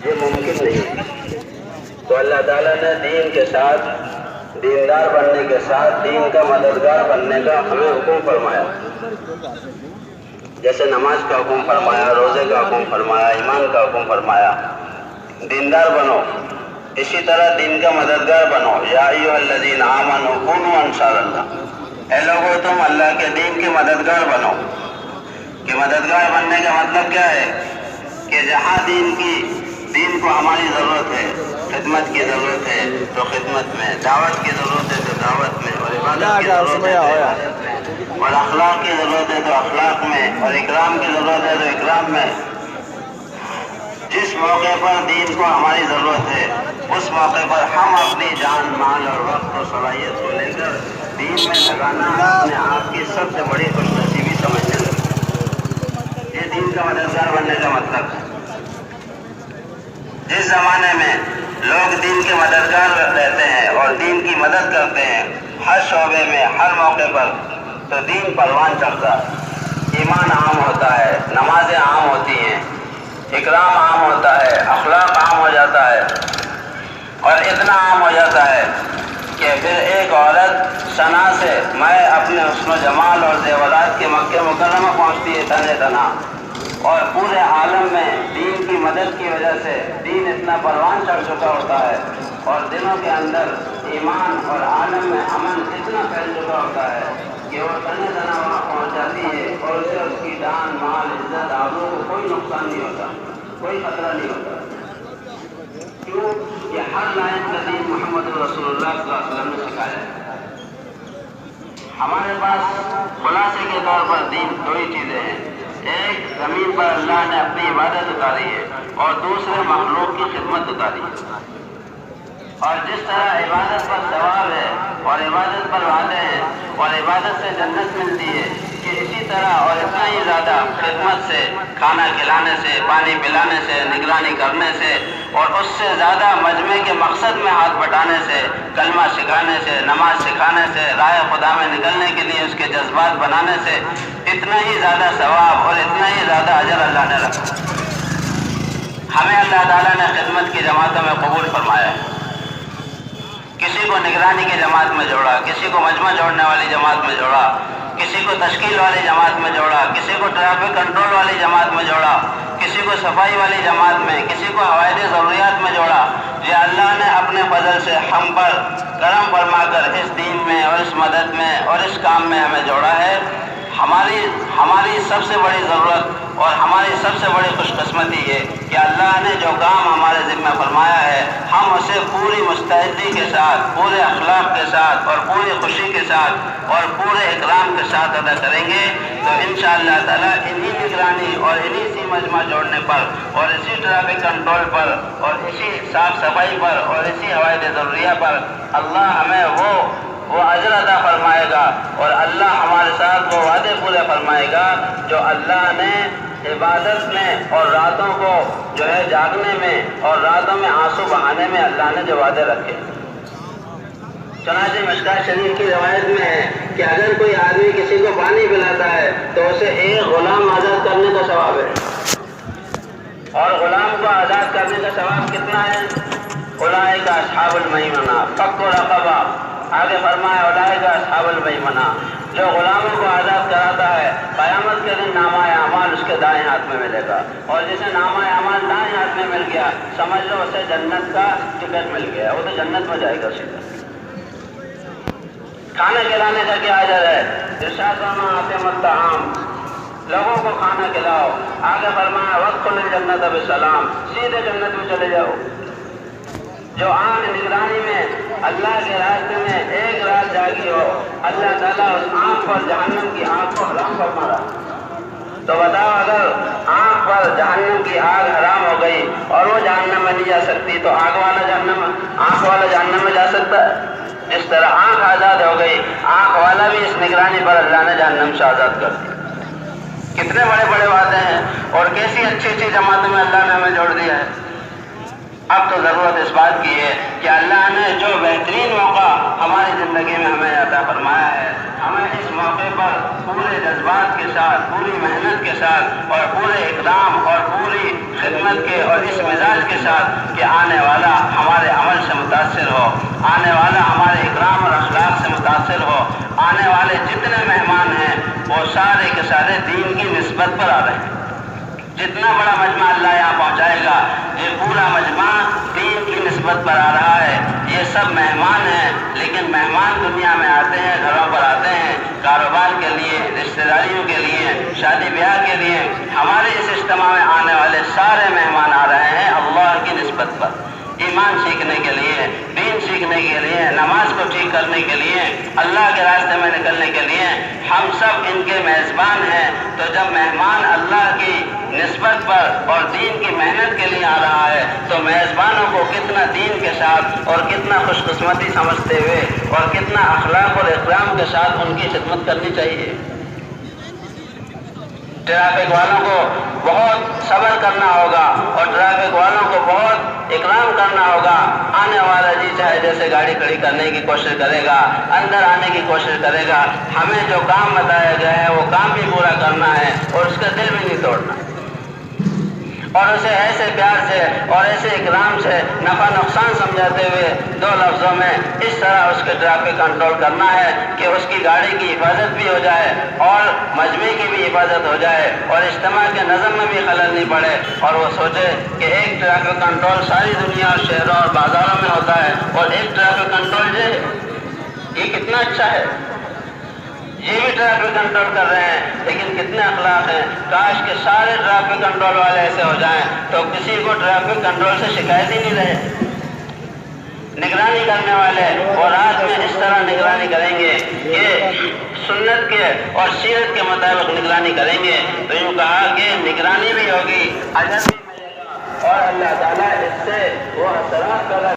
یہ ممکن نہیں۔ تو اللہ تعالیٰ نے دین کے ساتھ، دیندار بننے کے ساتھ دین کا مددگار بننے کا ہمیں حکم فرمایا۔ جیسے نماز کا حکم فرمایا، روزے کا حکم فرمایا، ایمان کا حکم فرمایا، دیندار بنو، اسی طرح دین کا مددگار بنو۔ یا ایھا الذین آمنوا کونوا انصار اللہ، اے لوگو تم اللہ کے دین کے مددگار بنو۔ کہ مددگار بننے کا مطلب کیا ہے؟ کہ جہاں دین کو ہماری ضرورت ہے، خدمت کی ضرورت ہے تو خدمت میں، دعوت کی ضرورت ہے تو دعوت میں، اور عبادت کی ضرورت ہے تو عبادت میں، اور اخلاق کی ضرورت ہے تو اخلاق میں، اور اکرام کی ضرورت ہے تو اکرام میں۔ جس موقع پر دین کو ہماری ضرورت ہے اس موقع پر ہم اپنی جان، مال اور وقت اور صلاحیت کو لے کر دین میں لگانا اپنے آپ کی سب سے بڑی خوش نصیبی سمجھنے لگے۔ یہ دین کا مددگار بننے کا مطلب ہے۔ جس زمانے میں لوگ دین کے مددگار رہتے ہیں اور دین کی مدد کرتے ہیں ہر شعبے میں، ہر موقع پر، تو دین پروان چڑھتا ہے، ایمان عام ہوتا ہے، نمازیں عام ہوتی ہیں، اکرام عام ہوتا ہے، اخلاق عام ہو جاتا ہے، اور اتنا عام ہو جاتا ہے کہ پھر ایک عورت ثنا سے میں اپنے حسن و جمال اور زیورات کے مکہ مکرمہ پہنچتی ہے تنے تنا، اور پورے عالم میں دین کی مدد کی وجہ سے دین اتنا پروان چڑھ چکا ہوتا ہے، اور دلوں کے اندر ایمان اور عالم میں امن اتنا پھیل چکا ہوتا ہے کہ وہ تنے تنا وہاں پہنچ جاتی ہے، اور اسے اس کی جان، مال، عزت، آبرو کو کوئی نقصان نہیں ہوتا، کوئی خطرہ نہیں ہوتا۔ کیوں؟ یہ ہر لائن کا دین محمد رسول اللہ صلی اللہ علیہ وسلم نے سکھایا ہے۔ ہمارے پاس خلاصے کے طور پر دین دو ہی چیزیں ہیں، ایک زمین پر اللہ نے اپنی عبادت اتاری ہے، اور دوسرے مخلوق کی خدمت اتاری ہے۔ اور جس طرح عبادت پر ثواب ہے اور عبادت پر وعدے ہیں اور عبادت سے جنت ملتی ہے، کہ اسی طرح اور اتنا ہی زیادہ خدمت سے، کھانا کھلانے سے، پانی پلانے سے، نگرانی کرنے سے، اور اس سے زیادہ مجمع کے مقصد میں ہاتھ بٹانے سے، کلمہ سکھانے سے، نماز سکھانے سے، راہ خدا میں نکلنے کے لیے اس کے جذبات بنانے سے اتنا ہی زیادہ ثواب اور اتنا ہی زیادہ اجر اللہ نے رکھا۔ ہمیں اللہ تعالیٰ نے خدمت کی جماعتوں میں قبول فرمایا ہے۔ کسی کو نگرانی کی جماعت میں جوڑا، کسی کو مجمع جوڑنے والی جماعت میں جوڑا، کسی کو تشکیل والی جماعت میں جوڑا، کسی کو ٹریفک کنٹرول والی جماعت میں جوڑا، کسی کو صفائی والی جماعت میں، کسی کو حوائج ضروریات میں جوڑا۔ یہ اللہ نے اپنے فضل سے ہم پر کرم فرما کر اس دین میں اور اس مدد میں اور اس کام میں ہمیں جوڑا ہے۔ ہماری سب سے بڑی ضرورت اور ہماری سب سے بڑی خوش قسمتی ہے کہ اللہ نے جو کام ہمارے ذمہ فرمایا ہے ہم اسے پوری مستعدی کے ساتھ، پورے اخلاق کے ساتھ اور پوری خوشی کے ساتھ اور پورے اکرام کے ساتھ ادا کریں گے۔ تو انشاءاللہ تعالیٰ انہی نگرانی اور انہی سی مجمع جوڑنے پر اور اسی ٹریفک کنٹرول پر اور اسی صاف صفائی پر اور اسی حوائج ضروریہ پر اللہ ہمیں وہ اجر عطا فرمائے گا، اور اللہ ہمارے ساتھ وہ وعدے پورے فرمائے گا جو اللہ نے عبادت میں اور راتوں کو جو ہے جاگنے میں اور راتوں میں آنسو بہانے میں اللہ نے جو وعدے رکھے۔ چنانچہ مشکوٰۃ شریف کی روایت میں ہے کہ اگر کوئی آدمی کسی کو پانی پلاتا ہے تو اسے ایک غلام آزاد کرنے کا ثواب ہے، اور غلام کو آزاد کرنے کا ثواب کتنا ہے؟ اولئک اصحاب المیمنہ، فک رقبہ۔ آگے فرمایا اولئک اصحاب المیمنہ، جو غلاموں کو آزاد کراتا ہے قیامت کے دن نامہ اعمال اس کے دائیں ہاتھ میں ملے گا، اور جسے نامہ اعمال دائیں ہاتھ میں مل گیا سمجھ لو اسے جنت کا ٹکٹ مل گیا، وہ تو جنت میں جائے گا سیدھا۔ کھانا کھلانے کا کیا اجر ہے؟ ارشاد فرمایا اطعموا الطعام، لوگوں کو کھانا کھلاؤ۔ آگے فرمایا وادخلوا الجنۃ بسلام، سیدھے جنت میں چلے جاؤ۔ جو آنکھ نگرانی میں اللہ کے راستے میں ایک رات جاگی ہو، اللہ تعالیٰ اس آنکھ پر جہنم کی آنکھ کو حرام فرما رہا۔ تو بتاؤ اگر آنکھ پر جہنم کی آگ حرام ہو گئی اور وہ جہنم میں نہیں جا سکتی تو آنکھ والا جہنم میں جا سکتا ہے؟ اس طرح آنکھ آزاد ہو گئی، آنکھ والا بھی اس نگرانی پر اللہ نے جہنم سے آزاد کر دیا۔ کتنے بڑے بڑے وعدے ہیں اور کیسی اچھی اچھی جماعتوں میں اللہ نے ہمیں جوڑ دیا ہے۔ اب تو ضرورت اس بات کی ہے کہ اللہ نے جو بہترین موقع ہماری زندگی میں ہمیں عطا فرمایا ہے، ہمیں اس موقع پر پورے جذبات کے ساتھ، پوری محنت کے ساتھ اور پورے اقدام اور پوری خدمت کے اور اس مزاج کے ساتھ کہ آنے والا ہمارے عمل سے متاثر ہو، آنے والا ہمارے اکرام اور اخلاق سے متاثر ہو، آنے والے جتنے مہمان ہیں وہ سارے کے سارے دین کی نسبت پر آ رہے ہیں۔ جتنا بڑا مجمع اللہ یہاں پہنچائے گا، یہ پورا مجمع دین کی نسبت پر آ رہا ہے۔ یہ سب مہمان ہیں، لیکن مہمان دنیا میں آتے ہیں، گھروں پر آتے ہیں کاروبار کے لیے، رشتہ داریوں کے لیے، شادی بیاہ کے لیے۔ ہمارے اس اجتماع میں آنے والے سارے مہمان آ رہے ہیں اللہ کی نسبت پر، ایمان سیکھنے کے لیے، دین سیکھنے کے لیے، نماز کو ٹھیک کرنے کے لیے، اللہ کے راستے میں نکلنے کے لیے۔ ہم سب ان کے میزبان ہیں۔ تو جب مہمان اللہ کی نسبت پر اور دین کی محنت کے لیے آ رہا ہے تو میزبانوں کو کتنا دین کے ساتھ اور کتنا خوش قسمتی سمجھتے ہوئے اور کتنا اخلاق اور احترام کے ساتھ ان کی خدمت کرنی چاہیے۔ ٹریفک والوں کو بہت صبر کرنا ہوگا اور ٹریفک والوں کو بہت اکرام کرنا ہوگا۔ آنے والا جی چاہے جیسے گاڑی کھڑی کرنے کی کوشش کرے گا، اندر آنے کی کوشش کرے گا، ہمیں جو کام بتایا گیا ہے وہ کام بھی پورا کرنا ہے اور اس کا دل بھی نہیں توڑنا، اور اسے ایسے پیار سے اور ایسے اکرام سے نفع نقصان سمجھاتے ہوئے دو لفظوں میں اس طرح اس کے ٹریفک کنٹرول کرنا ہے کہ اس کی گاڑی کی حفاظت بھی ہو جائے اور مجمع کی بھی حفاظت ہو جائے اور اجتماع کے نظم میں بھی خلل نہیں پڑے، اور وہ سوچے کہ ایک ٹریفک کنٹرول ساری دنیا اور شہروں اور بازاروں میں ہوتا ہے اور ایک ٹریفک کنٹرول یہ کتنا اچھا ہے۔ یہ بھی ٹریفک کنٹرول کر رہے ہیں، لیکن کتنے اخلاق ہیں۔ کاش کہ سارے ٹریفک کنٹرول والے ایسے ہو جائیں تو کسی کو ٹریفک کنٹرول سے شکایت ہی نہیں رہے۔ نگرانی کرنے والے وہ رات میں اس طرح نگرانی کریں گے کہ سنت کے اور سیرت کے مطابق نگرانی کریں گے، تو یوں کہا کہ نگرانی بھی ہوگی، اجر بھی ملے گا، اور اللہ تعالیٰ اس سے وہ اثرات پیدا